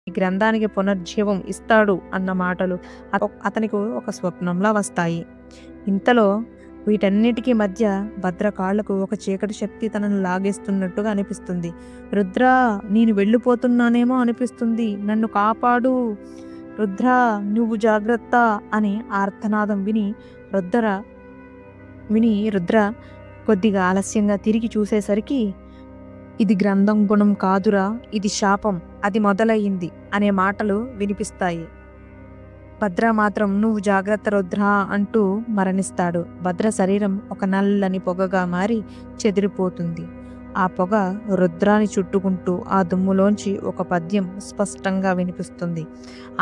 ఈ గ్రంథానికి పునర్జీవం ఇస్తాడు అన్న మాటలు అతనికి ఒక స్వప్నంలా వస్తాయి. ఇంతలో వీటన్నిటికీ మధ్య భద్ర కాళ్లకు ఒక చీకటి శక్తి తనను లాగేస్తున్నట్టుగా అనిపిస్తుంది. రుద్రా, నేను వెళ్ళిపోతున్నానేమో అనిపిస్తుంది, నన్ను కాపాడు రుద్రా, నువ్వు జాగ్రత్త అని ఆర్తనాదం రుద్ర కొద్దిగా ఆలస్యంగా తిరిగి చూసేసరికి, ఇది గ్రంథం గుణం కాదురా, ఇది శాపం, అది మొదలయ్యింది అనే మాటలు వినిపిస్తాయి. భద్ర మాత్రం నువ్వు జాగ్రత్త రుద్ర అంటూ మరణిస్తాడు. భద్ర శరీరం ఒక నల్లని పొగగా మారి చెదిరిపోతుంది. ఆ పొగ రుద్రాని చుట్టుకుంటూ ఆ దుమ్ములోంచి ఒక పద్యం స్పష్టంగా వినిపిస్తుంది.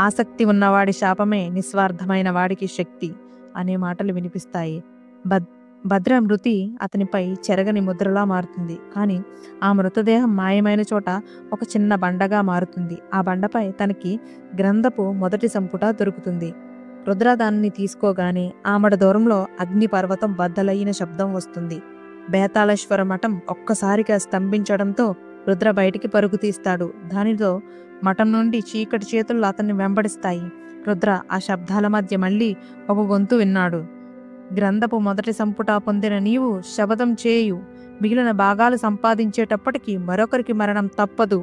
ఆసక్తి ఉన్నవాడి శాపమే నిస్వార్థమైన వాడికి శక్తి అనే మాటలు వినిపిస్తాయి. భద్ర మృతి అతనిపై చెరగని ముద్రలా మారుతుంది. కానీ ఆ మృతదేహం మాయమైన చోట ఒక చిన్న బండగా మారుతుంది. ఆ బండపై తనకి గ్రంథపు మొదటి సంపుట దొరుకుతుంది. రుద్ర దానిని తీసుకోగానే ఆమడ దూరంలో అగ్నిపర్వతం బద్దలైన శబ్దం వస్తుంది. బేతాళేశ్వర మఠం ఒక్కసారిగా స్తంభించడంతో రుద్ర బయటికి పరుగు తీస్తాడు. దానితో మఠం నుండి చీకటి చేతులు అతన్ని వెంబడిస్తాయి. రుద్ర ఆ శబ్దాల మధ్య మళ్ళీ ఒక గొంతు విన్నాడు. గ్రంథపు మొదటి సంపుట పొందిన నీవు శపథం చేయు, మిగిలిన భాగాలు సంపాదించేటప్పటికి మరొకరికి మరణం తప్పదు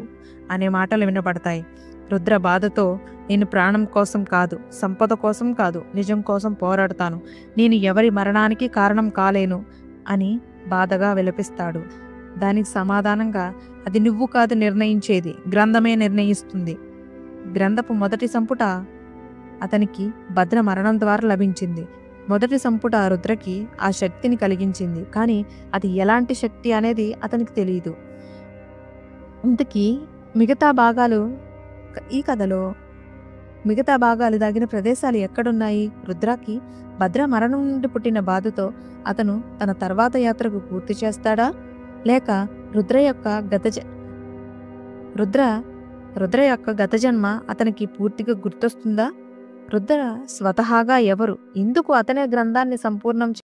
అనే మాటలు వినపడతాయి. రుద్ర బాధతో, నేను ప్రాణం కోసం కాదు, సంపద కోసం కాదు, నిజం కోసం పోరాడతాను, నేను ఎవరి మరణానికి కారణం కాలేను అని బాధగా విలపిస్తాడు. దానికి సమాధానంగా, అది నువ్వు కాదు నిర్ణయించేది, గ్రంథమే నిర్ణయిస్తుంది. గ్రంథపు మొదటి సంపుట అతనికి భద్ర మరణం ద్వారా లభించింది. మొదటి సంపుట రుద్రకి ఆ శక్తిని కలిగించింది. కానీ అది ఎలాంటి శక్తి అనేది అతనికి తెలియదు. ఇంతకీ ఈ కథలో మిగతా భాగాలు దాగిన ప్రదేశాలు ఎక్కడున్నాయి? రుద్రకి భద్ర మరణం నుండి పుట్టిన బాధతో అతను తన తర్వాత యాత్రకు పూర్తి చేస్తాడా? లేక రుద్ర యొక్క గత జన్మ అతనికి పూర్తిగా గుర్తొస్తుందా? రుద్ర స్వతహాగా ఎవరు? ఎందుకు అతనే గ్రంథాన్ని సంపూర్ణం